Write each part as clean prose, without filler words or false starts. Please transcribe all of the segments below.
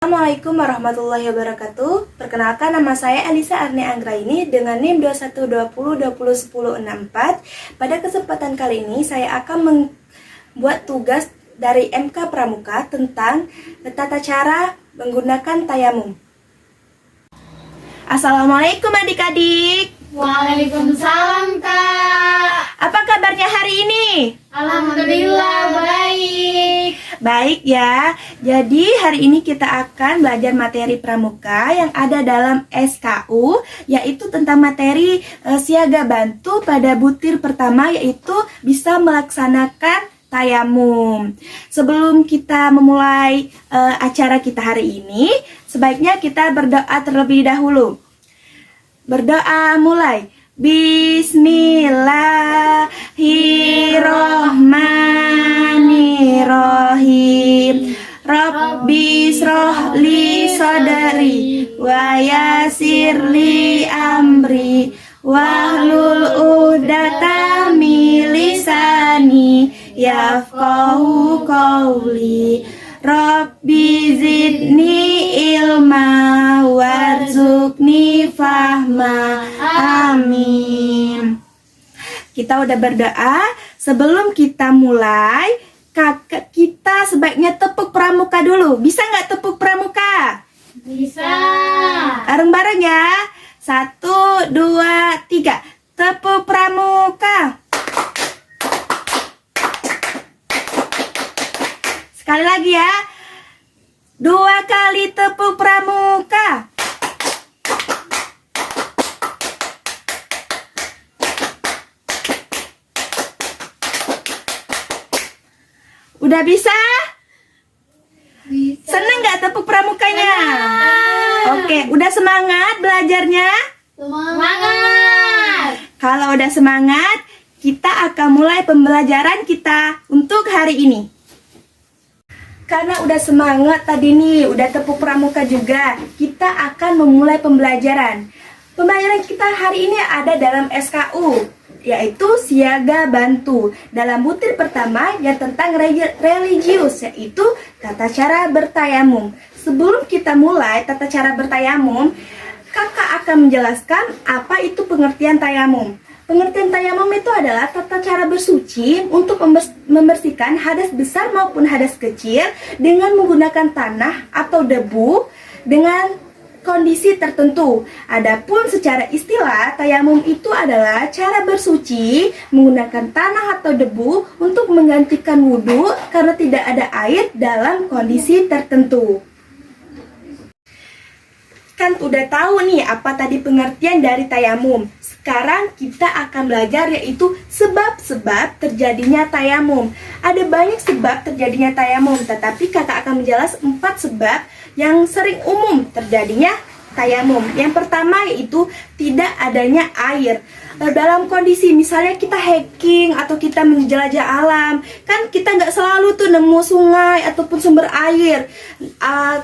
Assalamualaikum warahmatullahi wabarakatuh. Perkenalkan, nama saya Elisa Arni Anggraini dengan NIM 2120201064. Pada kesempatan kali ini saya akan membuat tugas dari MK Pramuka tentang tata cara menggunakan tayamum. Assalamualaikum adik-adik. Waalaikumsalam, Kak. Apa kabarnya hari ini? Alhamdulillah baik. Baik ya, jadi hari ini kita akan belajar materi pramuka yang ada dalam SKU, yaitu tentang materi siaga bantu pada butir pertama, yaitu bisa melaksanakan tayamum. Sebelum kita memulai acara kita hari ini, sebaiknya kita berdoa terlebih dahulu. Berdoa mulai. Bismillahirrohmanirrohim. Rabbi srohli sodari wa yasirli amri wahlul uqdatam min lisani yafqahu qawli. Rabbi zidni ilma warzuqni fahma. Amin. Kita udah berdoa. Sebelum kita mulai, kita sebaiknya tepuk pramuka dulu. Bisa nggak tepuk pramuka? Bisa. Bareng-bareng ya. 1, 2, 3. Tepuk pramuka. Sekali lagi ya. 2 kali tepuk pramuka. Udah bisa? Bisa. Seneng gak tepuk pramukanya? Oke, udah semangat belajarnya? Semangat. Kalau udah semangat, kita akan mulai pembelajaran kita untuk hari ini. Karena udah semangat tadi nih, udah tepuk pramuka juga, kita akan memulai pembelajaran. Pembelajaran kita hari ini ada dalam SKU, yaitu siaga bantu. Dalam butir pertama yang tentang religius, yaitu tata cara bertayamum. Sebelum kita mulai tata cara bertayamum, kakak akan menjelaskan apa itu pengertian tayamum. Pengertian tayamum itu adalah tata cara bersuci untuk membersihkan hadas besar maupun hadas kecil dengan menggunakan tanah atau debu dengan kondisi tertentu. Adapun secara istilah, tayamum itu adalah cara bersuci menggunakan tanah atau debu untuk menggantikan wudhu karena tidak ada air dalam kondisi tertentu. Kan udah tahu nih apa tadi pengertian dari tayamum. Sekarang kita akan belajar yaitu sebab-sebab terjadinya tayamum. Ada banyak sebab terjadinya tayamum, tetapi kakak akan menjelaskan 4 sebab yang sering umum terjadinya tayamum. Yang pertama yaitu tidak adanya air. Dalam kondisi misalnya kita hiking atau kita menjelajah alam, kan kita nggak selalu tuh nemu sungai ataupun sumber air.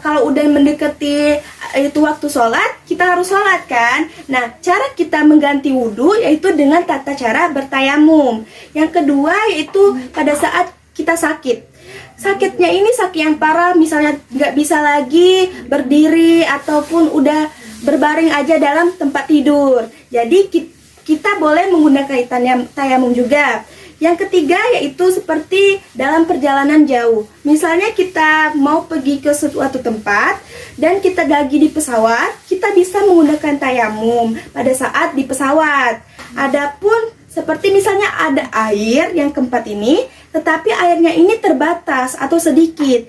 Kalau udah mendekati itu waktu sholat, kita harus sholat kan. Nah, cara kita mengganti wudhu yaitu dengan tata cara bertayamum. Yang kedua yaitu pada saat kita sakit. Sakitnya ini sakit yang parah, misalnya nggak bisa lagi berdiri ataupun udah berbaring aja dalam tempat tidur. Jadi kita boleh menggunakan tayamum juga. Yang ketiga yaitu seperti dalam perjalanan jauh. Misalnya kita mau pergi ke suatu tempat dan kita lagi di pesawat, kita bisa menggunakan tayamum pada saat di pesawat. Adapun seperti misalnya ada air yang keempat ini, tetapi airnya ini terbatas atau sedikit.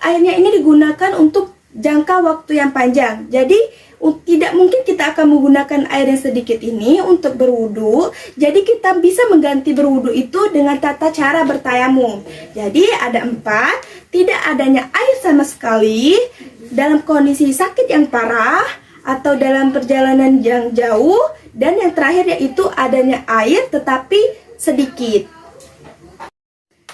Airnya ini digunakan untuk jangka waktu yang panjang. Jadi tidak mungkin kita akan menggunakan air yang sedikit ini untuk berwudu. Jadi kita bisa mengganti berwudu itu dengan tata cara bertayamum. Jadi ada 4, tidak adanya air sama sekali, dalam kondisi sakit yang parah, atau dalam perjalanan yang jauh, dan yang terakhir yaitu adanya air tetapi sedikit.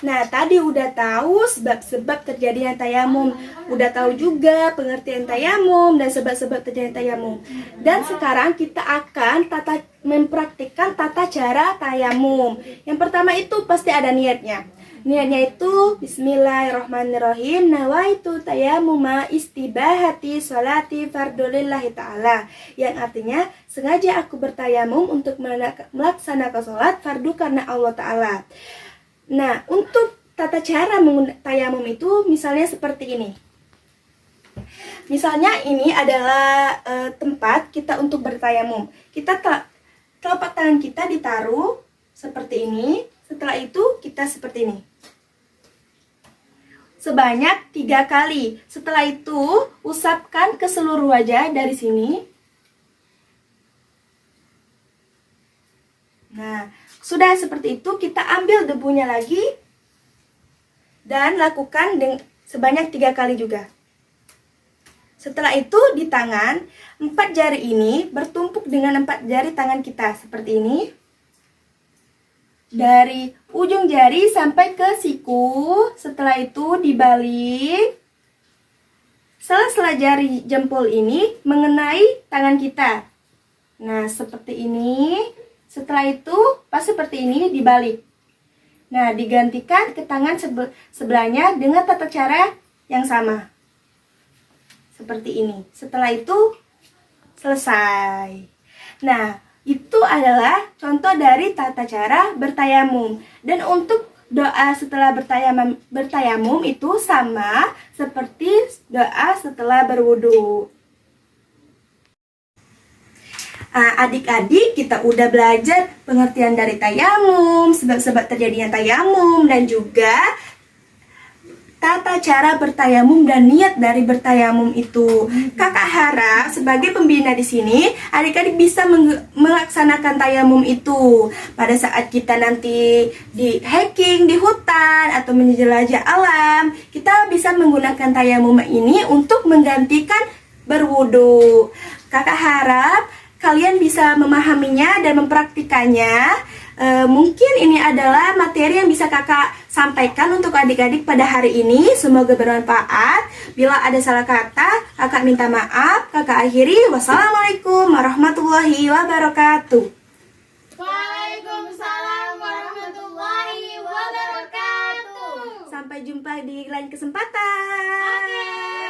Nah, tadi udah tahu sebab-sebab terjadinya tayamum, udah tahu juga pengertian tayamum dan sebab-sebab terjadinya tayamum. Dan sekarang kita akan mempraktikkan tata cara tayamum. Yang pertama itu pasti ada niatnya. Niatnya itu Bismillahirrahmanirrahim. Nawaitu tayamuma istibahati sholati fardulillahi ta'ala. Yang artinya, sengaja aku bertayamum untuk melaksanakan sholat fardu karena Allah Ta'ala. Nah, untuk tata cara menggunakan tayamum itu misalnya seperti ini. Misalnya ini adalah tempat kita untuk bertayamum. Telapak tangan kita ditaruh seperti ini. Setelah itu kita seperti ini. Sebanyak 3 kali. Setelah itu usapkan ke seluruh wajah dari sini. Nah, sudah seperti itu kita ambil debunya lagi dan lakukan sebanyak 3 kali juga. Setelah itu di tangan, 4 jari ini bertumpuk dengan 4 jari tangan kita seperti ini. Dari ujung jari sampai ke siku. Setelah itu dibalik. Sela-sela jari jempol ini mengenai tangan kita. Nah, seperti ini. Setelah itu, pas seperti ini dibalik. Nah, digantikan ke tangan sebelahnya dengan tata cara yang sama. Seperti ini. Setelah itu, selesai. Nah, itu adalah contoh dari tata cara bertayamum. Dan untuk doa setelah bertayamum itu sama seperti doa setelah berwudu. Adik-adik, kita udah belajar pengertian dari tayamum, sebab-sebab terjadinya tayamum, dan juga tata cara bertayamum dan niat dari bertayamum itu. Kakak harap sebagai pembina di sini, adik-adik bisa melaksanakan tayamum itu pada saat kita nanti di hiking di hutan atau menjelajah alam. Kita bisa menggunakan tayamum ini untuk menggantikan berwudu. Kakak harap kalian bisa memahaminya dan mempraktikannya. Mungkin ini adalah materi yang bisa kakak sampaikan untuk adik-adik pada hari ini. Semoga bermanfaat. Bila ada salah kata, kakak minta maaf. Kakak akhiri. Wassalamualaikum warahmatullahi wabarakatuh. Waalaikumsalam warahmatullahi wabarakatuh. Sampai jumpa di lain kesempatan. Oke.